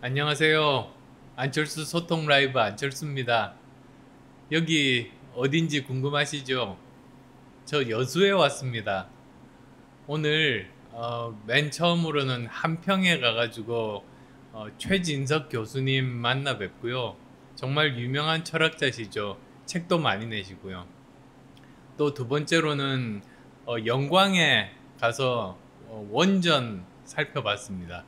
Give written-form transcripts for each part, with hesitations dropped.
안녕하세요. 안철수 소통 라이브 안철수입니다. 여기 어딘지 궁금하시죠? 저 여수에 왔습니다. 오늘 맨 처음으로는 한평에 가가지고 최진석 교수님 만나 뵙고요. 정말 유명한 철학자시죠. 책도 많이 내시고요. 또 두 번째로는 영광에 가서 원전 살펴봤습니다.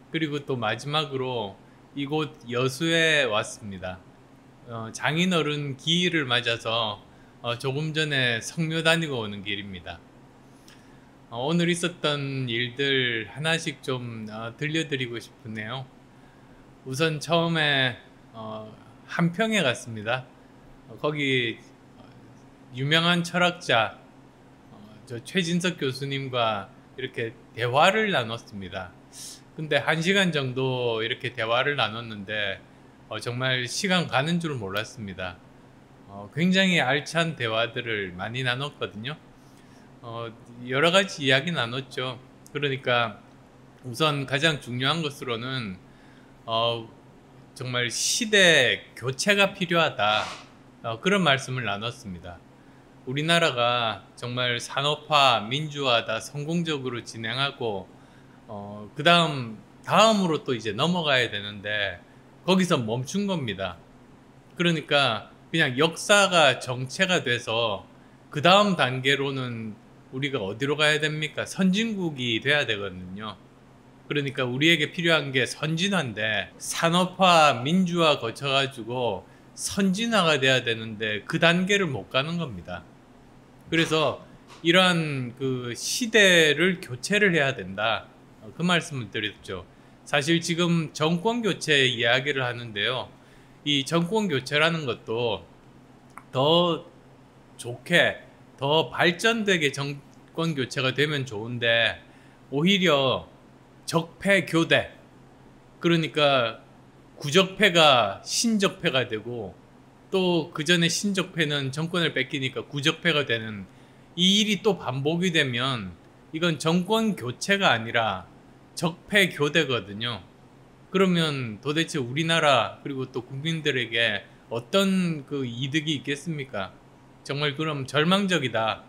그리고 또 마지막으로 이곳 여수에 왔습니다. 장인어른 기일을 맞아서 조금 전에 성묘 다니고 오는 길입니다. 오늘 있었던 일들 하나씩 좀 들려드리고 싶으네요. 우선 처음에 한평에 갔습니다. 거기 유명한 철학자 저 최진석 교수님과 이렇게 대화를 나눴습니다. 근데 1시간 정도 이렇게 대화를 나눴는데 정말 시간 가는 줄 몰랐습니다. 굉장히 알찬 대화들을 많이 나눴거든요. 어, 여러 가지 이야기 나눴죠. 그러니까 우선 가장 중요한 것으로는 어, 정말 시대 교체가 필요하다. 그런 말씀을 나눴습니다. 우리나라가 정말 산업화, 민주화 다 성공적으로 진행하고 다음으로 또 이제 넘어가야 되는데 거기서 멈춘 겁니다. 그러니까 그냥 역사가 정체가 돼서 그 다음 단계로는 우리가 어디로 가야 됩니까? 선진국이 돼야 되거든요. 그러니까 우리에게 필요한 게 선진화인데 산업화, 민주화 거쳐가지고 선진화가 돼야 되는데 그 단계를 못 가는 겁니다. 그래서 이러한 그 시대를 교체를 해야 된다. 그 말씀을 드렸죠. 사실 지금 정권 교체 이야기를 하는데요. 이 정권 교체라는 것도 더 좋게, 더 발전되게 정권 교체가 되면 좋은데 오히려 적폐 교대, 그러니까 구적패가 신적패가 되고 또 그 전에 신적패는 정권을 뺏기니까 구적패가 되는 이 일이 또 반복이 되면 이건 정권 교체가 아니라 적폐 교대거든요. 그러면 도대체 우리나라 그리고 또 국민들에게 어떤 그 이득이 있겠습니까? 정말 그럼 절망적이다.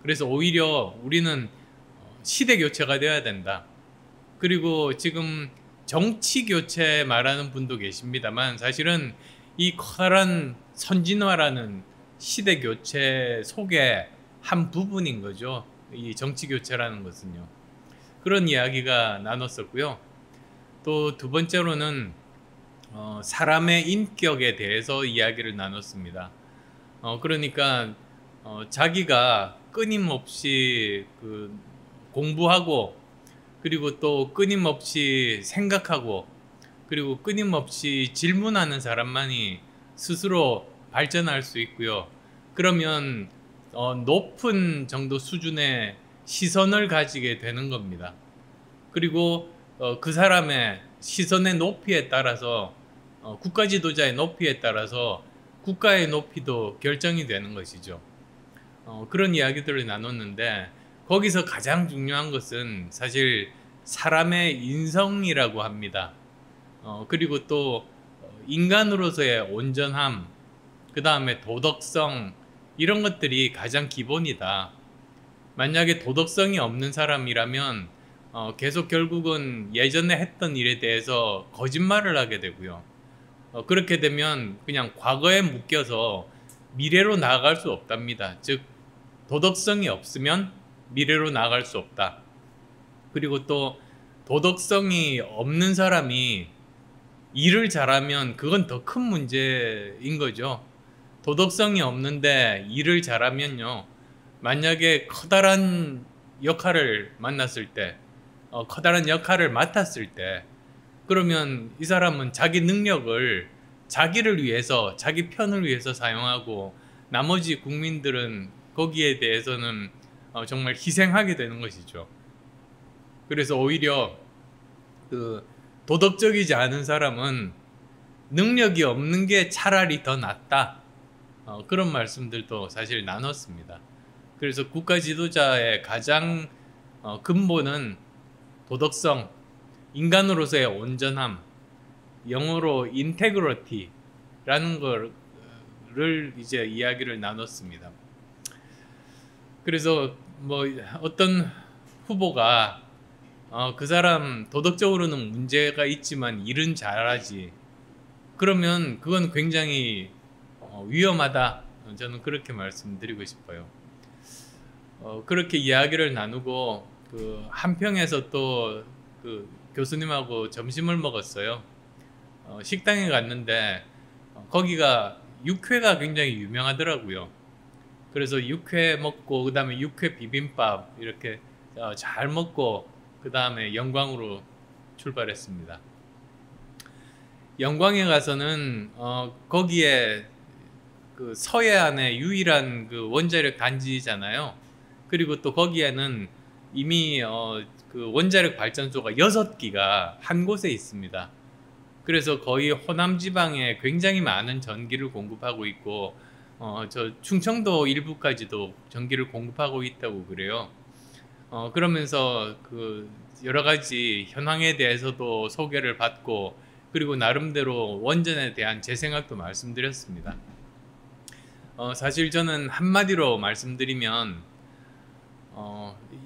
그래서 오히려 우리는 시대 교체가 되어야 된다. 그리고 지금 정치 교체 말하는 분도 계십니다만 사실은 이 커다란 선진화라는 시대 교체 속의 한 부분인 거죠. 이 정치 교체라는 것은요. 그런 이야기가 나눴었고요. 또 두 번째로는 사람의 인격에 대해서 이야기를 나눴습니다. 그러니까 자기가 끊임없이 그 공부하고 그리고 또 끊임없이 생각하고 그리고 끊임없이 질문하는 사람만이 스스로 발전할 수 있고요. 그러면 높은 정도 수준의 시선을 가지게 되는 겁니다. 그리고 그 사람의 시선의 높이에 따라서 국가 지도자의 높이에 따라서 국가의 높이도 결정이 되는 것이죠. 그런 이야기들을 나눴는데 거기서 가장 중요한 것은 사실 사람의 인성이라고 합니다. 그리고 또 인간으로서의 온전함, 그 다음에 도덕성, 이런 것들이 가장 기본이다. 만약에 도덕성이 없는 사람이라면 계속 결국은 예전에 했던 일에 대해서 거짓말을 하게 되고요. 그렇게 되면 그냥 과거에 묶여서 미래로 나아갈 수 없답니다. 즉 도덕성이 없으면 미래로 나아갈 수 없다. 그리고 또 도덕성이 없는 사람이 일을 잘하면 그건 더 큰 문제인 거죠. 도덕성이 없는데 일을 잘하면요. 만약에 커다란 역할을 만났을 때, 커다란 역할을 맡았을 때, 그러면 이 사람은 자기 능력을 자기를 위해서, 자기 편을 위해서 사용하고 나머지 국민들은 거기에 대해서는 정말 희생하게 되는 것이죠. 그래서 오히려 그 도덕적이지 않은 사람은 능력이 없는 게 차라리 더 낫다. 그런 말씀들도 사실 나눴습니다. 그래서 국가 지도자의 가장 근본은 도덕성, 인간으로서의 온전함, 영어로 인테그리티라는 거를 이제 이야기를 나눴습니다. 그래서 뭐 어떤 후보가 그 사람 도덕적으로는 문제가 있지만 일은 잘하지, 그러면 그건 굉장히 위험하다. 저는 그렇게 말씀드리고 싶어요. 그렇게 이야기를 나누고 그 한평에서 또 그 교수님하고 점심을 먹었어요. 식당에 갔는데 거기가 육회가 굉장히 유명하더라고요. 그래서 육회 먹고 그 다음에 육회 비빔밥 이렇게 잘 먹고 그 다음에 영광으로 출발했습니다. 영광에 가서는 거기에 그 서해안의 유일한 그 원자력 단지잖아요. 그리고 또 거기에는 이미 그 원자력 발전소가 6기가 한 곳에 있습니다. 그래서 거의 호남 지방에 굉장히 많은 전기를 공급하고 있고 저 충청도 일부까지도 전기를 공급하고 있다고 그래요. 그러면서 그 여러 가지 현황에 대해서도 소개를 받고, 그리고 나름대로 원전에 대한 제 생각도 말씀드렸습니다. 사실 저는 한마디로 말씀드리면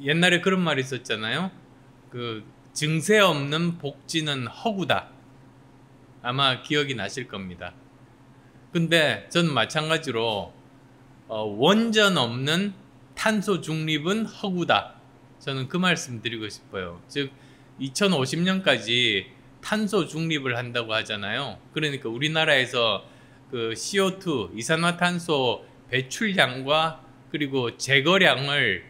옛날에 그런 말이 있었잖아요. 그 증세 없는 복지는 허구다. 아마 기억이 나실 겁니다. 근데 저는 마찬가지로 원전 없는 탄소 중립은 허구다. 저는 그 말씀 드리고 싶어요. 즉 2050년까지 탄소 중립을 한다고 하잖아요. 그러니까 우리나라에서 그 CO2 이산화탄소 배출량과 그리고 제거량을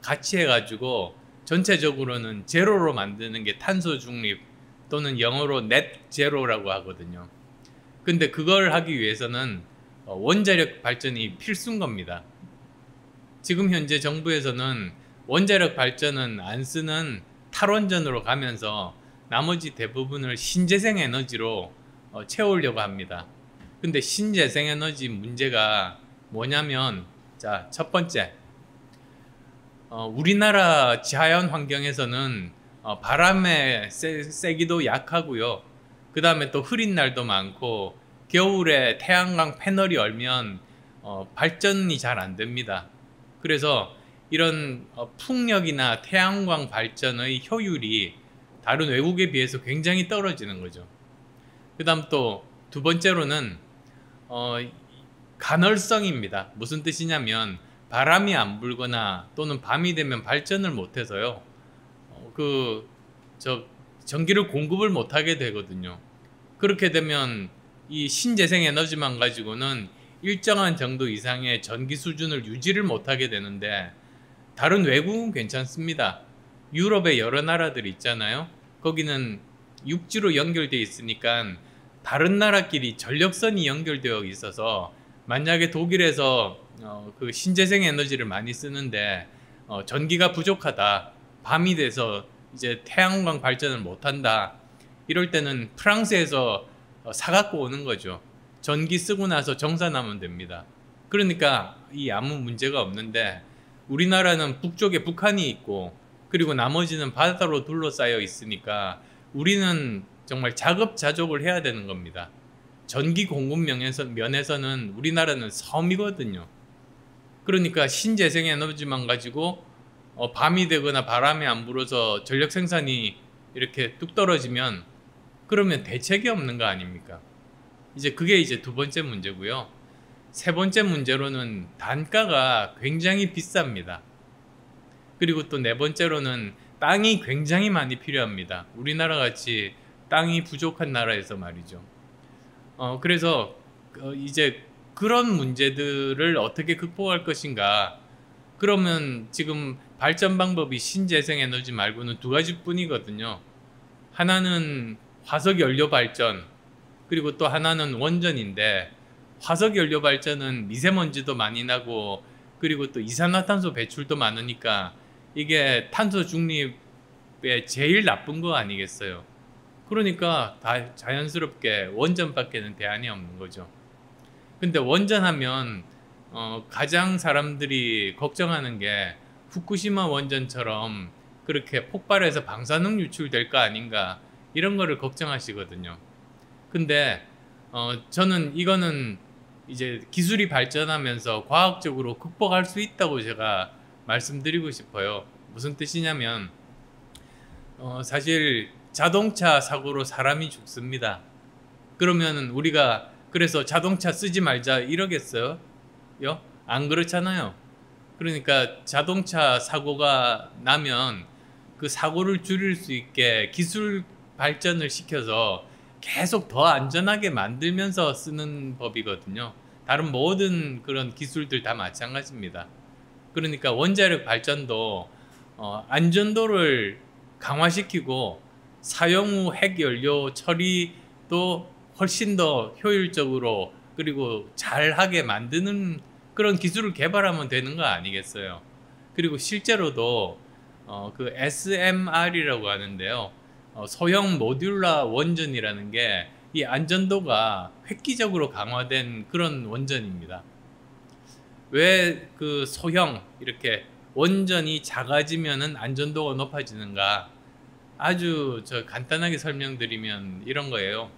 같이 해가지고 전체적으로는 제로로 만드는 게 탄소 중립, 또는 영어로 넷 제로라고 하거든요. 근데 그걸 하기 위해서는 원자력 발전이 필수인 겁니다. 지금 현재 정부에서는 원자력 발전은 안 쓰는 탈원전으로 가면서 나머지 대부분을 신재생 에너지로 채우려고 합니다. 근데 신재생 에너지 문제가 뭐냐면, 자, 첫 번째, 우리나라 자연 환경에서는 바람의 세기도 약하고요. 그 다음에 또 흐린 날도 많고, 겨울에 태양광 패널이 얼면 발전이 잘 안 됩니다. 그래서 이런 풍력이나 태양광 발전의 효율이 다른 외국에 비해서 굉장히 떨어지는 거죠. 그 다음 또 두 번째로는 간헐성입니다. 무슨 뜻이냐면 바람이 안 불거나 또는 밤이 되면 발전을 못해서요, 전기를 공급을 못하게 되거든요. 그렇게 되면 이 신재생 에너지만 가지고는 일정한 정도 이상의 전기 수준을 유지를 못하게 되는데, 다른 외국은 괜찮습니다. 유럽의 여러 나라들 있잖아요. 거기는 육지로 연결되어 있으니까 다른 나라끼리 전력선이 연결되어 있어서 만약에 독일에서 그 신재생 에너지를 많이 쓰는데 전기가 부족하다, 밤이 돼서 이제 태양광 발전을 못한다, 이럴 때는 프랑스에서 사갖고 오는 거죠. 전기 쓰고 나서 정산하면 됩니다. 그러니까 이 아무 문제가 없는데, 우리나라는 북쪽에 북한이 있고 그리고 나머지는 바다로 둘러싸여 있으니까 우리는 정말 자급자족을 해야 되는 겁니다. 전기 공급 면에서는 우리나라는 섬이거든요. 그러니까 신재생 에너지만 가지고 밤이 되거나 바람이 안 불어서 전력 생산이 이렇게 뚝 떨어지면 그러면 대책이 없는 거 아닙니까? 그게 이제 두 번째 문제고요. 세 번째 문제로는 단가가 굉장히 비쌉니다. 그리고 또 네 번째로는 땅이 굉장히 많이 필요합니다. 우리나라 같이 땅이 부족한 나라에서 말이죠. 그래서 이제 그런 문제들을 어떻게 극복할 것인가. 그러면 지금 발전 방법이 신재생 에너지 말고는 두 가지뿐이거든요. 하나는 화석 연료 발전, 그리고 또 하나는 원전인데, 화석 연료 발전은 미세먼지도 많이 나고 그리고 또 이산화탄소 배출도 많으니까 이게 탄소 중립에 제일 나쁜 거 아니겠어요. 그러니까 다 자연스럽게 원전밖에는 대안이 없는 거죠. 근데 원전하면 가장 사람들이 걱정하는 게 후쿠시마 원전처럼 그렇게 폭발해서 방사능 유출될까 아닌가, 이런 거를 걱정하시거든요. 근데 저는 이거는 이제 기술이 발전하면서 과학적으로 극복할 수 있다고 제가 말씀드리고 싶어요. 무슨 뜻이냐면 사실 자동차 사고로 사람이 죽습니다. 그러면 우리가 그래서 자동차 쓰지 말자 이러겠어요? 안 그렇잖아요. 그러니까 자동차 사고가 나면 그 사고를 줄일 수 있게 기술 발전을 시켜서 계속 더 안전하게 만들면서 쓰는 법이거든요. 다른 모든 그런 기술들 다 마찬가지입니다. 그러니까 원자력 발전도 안전도를 강화시키고 사용 후 핵연료 처리도 훨씬 더 효율적으로 그리고 잘하게 만드는 그런 기술을 개발하면 되는 거 아니겠어요. 그리고 실제로도 그 SMR이라고 하는데요. 소형 모듈러 원전이라는 게 이 안전도가 획기적으로 강화된 그런 원전입니다. 왜 그 소형 이렇게 원전이 작아지면은 안전도가 높아지는가? 아주 간단하게 설명드리면 이런 거예요.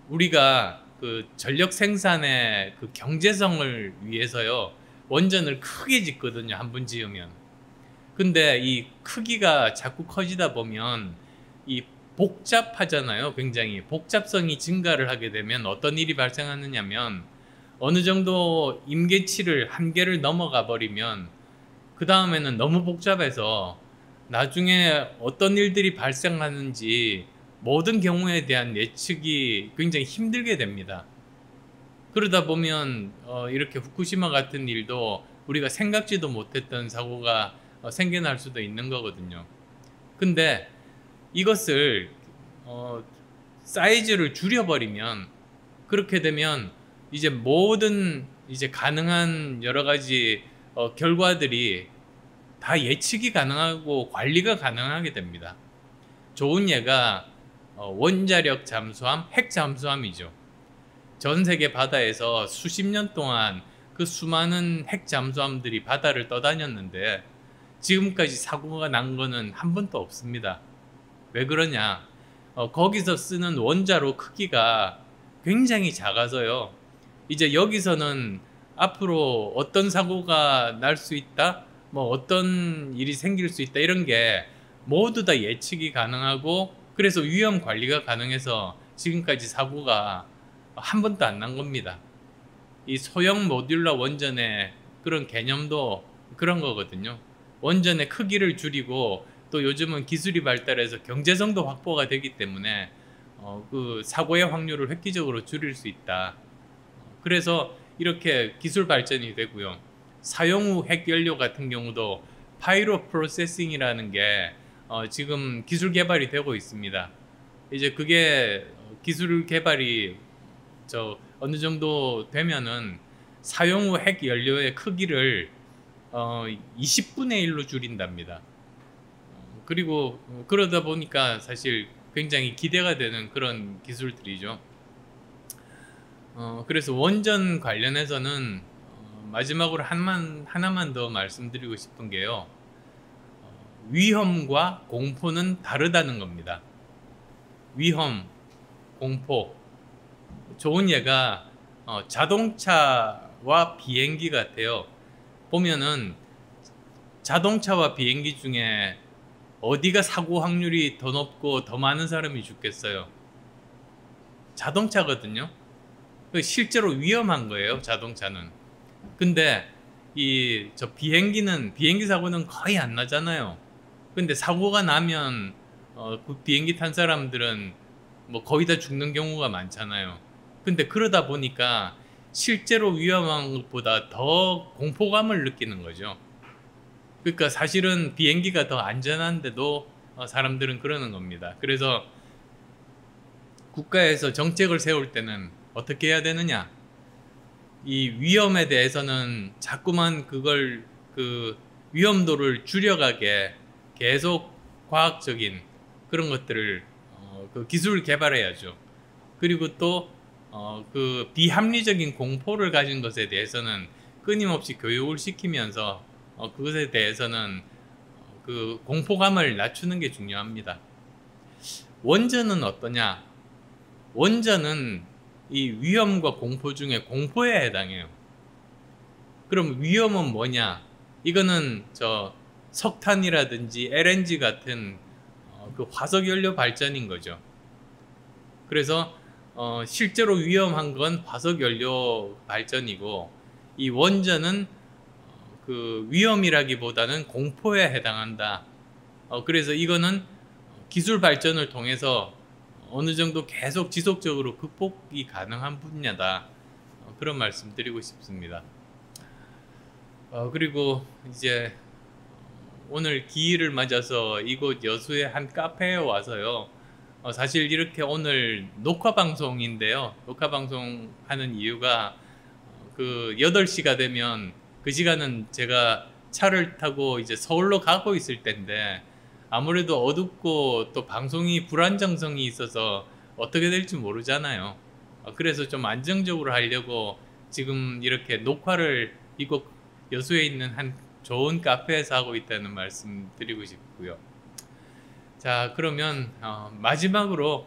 우리가 그 전력 생산의 그 경제성을 위해서요, 원전을 크게 짓거든요, 한 번 지으면. 근데 이 크기가 자꾸 커지다 보면 이 복잡하잖아요. 굉장히 복잡성이 증가를 하게 되면 어떤 일이 발생하느냐면 어느 정도 임계치를 한계를 넘어가 버리면 그 다음에는 너무 복잡해서 나중에 어떤 일들이 발생하는지 모든 경우에 대한 예측이 굉장히 힘들게 됩니다. 그러다 보면 이렇게 후쿠시마 같은 일도 우리가 생각지도 못했던 사고가 생겨날 수도 있는 거거든요. 근데 이것을 사이즈를 줄여버리면, 그렇게 되면 이제 모든 이제 가능한 여러 가지 결과들이 다 예측이 가능하고 관리가 가능하게 됩니다. 좋은 예가 원자력 잠수함, 핵 잠수함이죠. 전 세계 바다에서 수십 년 동안 그 수많은 핵 잠수함들이 바다를 떠다녔는데 지금까지 사고가 난 거는 한 번도 없습니다. 왜 그러냐? 거기서 쓰는 원자로 크기가 굉장히 작아서요. 이제 여기서는 앞으로 어떤 사고가 날 수 있다, 뭐 어떤 일이 생길 수 있다, 이런 게 모두 다 예측이 가능하고, 그래서 위험 관리가 가능해서 지금까지 사고가 한 번도 안 난 겁니다. 이 소형 모듈러 원전의 그런 개념도 그런 거거든요. 원전의 크기를 줄이고 또 요즘은 기술이 발달해서 경제성도 확보가 되기 때문에 그 사고의 확률을 획기적으로 줄일 수 있다. 그래서 이렇게 기술 발전이 되고요. 사용 후 핵연료 같은 경우도 파이로 프로세싱이라는 게 지금 기술 개발이 되고 있습니다. 이제 그게 기술 개발이 어느 정도 되면은 사용 후 핵연료의 크기를 20분의 1로 줄인답니다. 그리고 그러다 보니까 사실 굉장히 기대가 되는 그런 기술들이죠. 그래서 원전 관련해서는 마지막으로 하나만 더 말씀드리고 싶은 게요. 위험과 공포는 다르다는 겁니다. 위험, 공포. 좋은 예가 자동차와 비행기 같아요. 보면은 자동차와 비행기 중에 어디가 사고 확률이 더 높고 더 많은 사람이 죽겠어요? 자동차거든요. 실제로 위험한 거예요, 자동차는. 근데 비행기 사고는 거의 안 나잖아요. 근데 사고가 나면 그 비행기 탄 사람들은 뭐 거의 다 죽는 경우가 많잖아요. 근데 그러다 보니까 실제로 위험한 것보다 더 공포감을 느끼는 거죠. 그러니까 사실은 비행기가 더 안전한데도 사람들은 그러는 겁니다. 그래서 국가에서 정책을 세울 때는 어떻게 해야 되느냐? 이 위험에 대해서는 자꾸만 그 위험도를 줄여가게 계속 과학적인 그런 것들을 그 기술을 개발해야죠. 그리고 또 그 비합리적인 공포를 가진 것에 대해서는 끊임없이 교육을 시키면서 그것에 대해서는 그 공포감을 낮추는 게 중요합니다. 원전은 어떠냐? 원전은 이 위험과 공포 중에 공포에 해당해요. 그럼 위험은 뭐냐? 이거는 석탄이라든지 LNG 같은 그 화석연료 발전인 거죠. 그래서 실제로 위험한 건 화석연료 발전이고, 이 원전은 그 위험이라기보다는 공포에 해당한다. 그래서 이거는 기술 발전을 통해서 어느 정도 계속 지속적으로 극복이 가능한 분야다. 그런 말씀 드리고 싶습니다. 그리고 이제 오늘 기일을 맞아서 이곳 여수의 한 카페에 와서요. 사실 이렇게 오늘 녹화 방송인데요. 녹화 방송 하는 이유가 그 8시가 되면 그 시간은 제가 차를 타고 이제 서울로 가고 있을 때인데, 아무래도 어둡고 또 방송이 불안정성이 있어서 어떻게 될지 모르잖아요. 그래서 좀 안정적으로 하려고 지금 이렇게 녹화를 이곳 여수에 있는 한 좋은 카페에서 하고 있다는 말씀 드리고 싶고요. 자, 그러면 마지막으로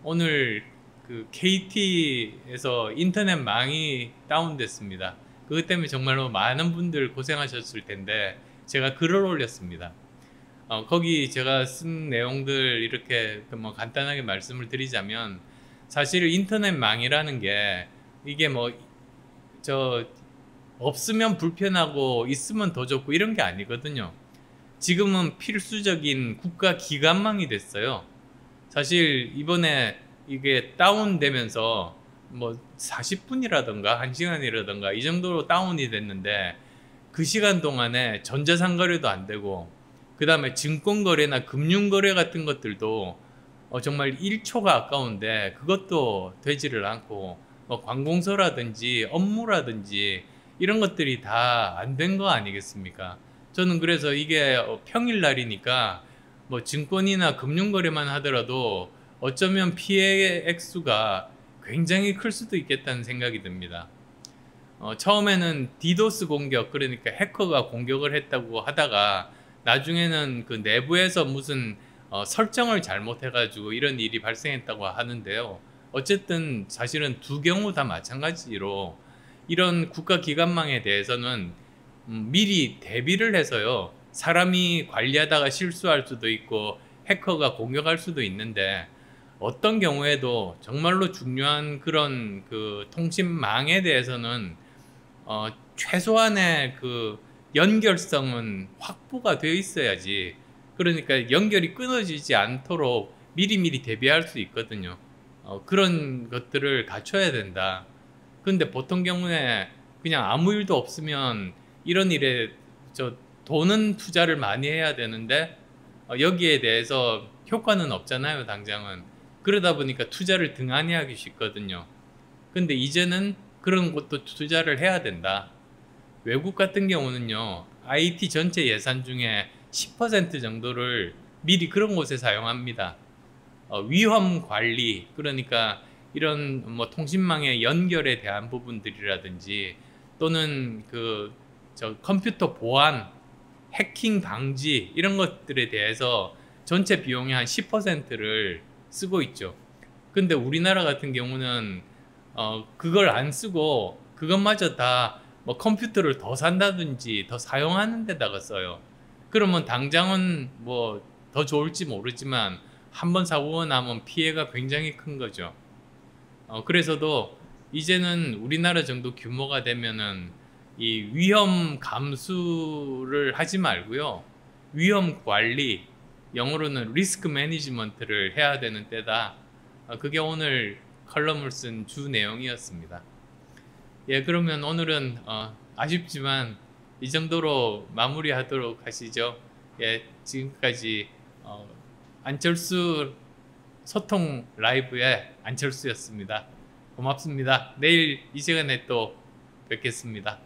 오늘 그 KT에서 인터넷망이 다운됐습니다. 그것 때문에 정말로 많은 분들 고생하셨을 텐데 제가 글을 올렸습니다. 거기 제가 쓴 내용들 이렇게 뭐 간단하게 말씀을 드리자면, 사실 인터넷망이라는 게 이게 없으면 불편하고 있으면 더 좋고 이런 게 아니거든요. 지금은 필수적인 국가 기관망이 됐어요. 사실 이번에 이게 다운되면서 뭐 40분이라던가 1시간이라던가 이 정도로 다운이 됐는데, 그 시간 동안에 전자상거래도 안 되고, 그 다음에 증권거래나 금융거래 같은 것들도 정말 1초가 아까운데 그것도 되지를 않고, 관공서라든지 업무라든지 이런 것들이 다 안 된 거 아니겠습니까? 저는 그래서 이게 평일날이니까 뭐 증권이나 금융거래만 하더라도 어쩌면 피해 액수가 굉장히 클 수도 있겠다는 생각이 듭니다. 처음에는 디도스 공격, 그러니까 해커가 공격을 했다고 하다가 나중에는 그 내부에서 무슨 설정을 잘못해가지고 이런 일이 발생했다고 하는데요. 어쨌든 사실은 두 경우 다 마찬가지로 이런 국가기관망에 대해서는 미리 대비를 해서요. 사람이 관리하다가 실수할 수도 있고 해커가 공격할 수도 있는데, 어떤 경우에도 정말로 중요한 그런 그 통신망에 대해서는 최소한의 그 연결성은 확보가 되어 있어야지, 그러니까 연결이 끊어지지 않도록 미리미리 대비할 수 있거든요. 그런 것들을 갖춰야 된다. 근데 보통 경우에 그냥 아무 일도 없으면 이런 일에 돈은 투자를 많이 해야 되는데 여기에 대해서 효과는 없잖아요, 당장은. 그러다 보니까 투자를 등한히 하기 쉽거든요. 근데 이제는 그런 것도 투자를 해야 된다. 외국 같은 경우는요, IT 전체 예산 중에 10% 정도를 미리 그런 곳에 사용합니다. 위험 관리, 그러니까 이런 뭐 통신망의 연결에 대한 부분들이라든지, 또는 컴퓨터 보안, 해킹 방지 이런 것들에 대해서 전체 비용의 한 10%를 쓰고 있죠. 근데 우리나라 같은 경우는 그걸 안 쓰고 그것마저 다 뭐 컴퓨터를 더 산다든지 더 사용하는 데다가 써요. 그러면 당장은 뭐 더 좋을지 모르지만 한번 사고가 나면 피해가 굉장히 큰 거죠. 그래서도 이제는 우리나라 정도 규모가 되면은 이 위험 감수를 하지 말고요, 위험 관리, 영어로는 리스크 매니지먼트를 해야 되는 때다. 그게 오늘 컬럼을 쓴 주 내용이었습니다. 예, 그러면 오늘은 아쉽지만 이 정도로 마무리하도록 하시죠. 예, 지금까지 안철수 소통 라이브의 안철수였습니다. 고맙습니다. 내일 이 시간에 또 뵙겠습니다.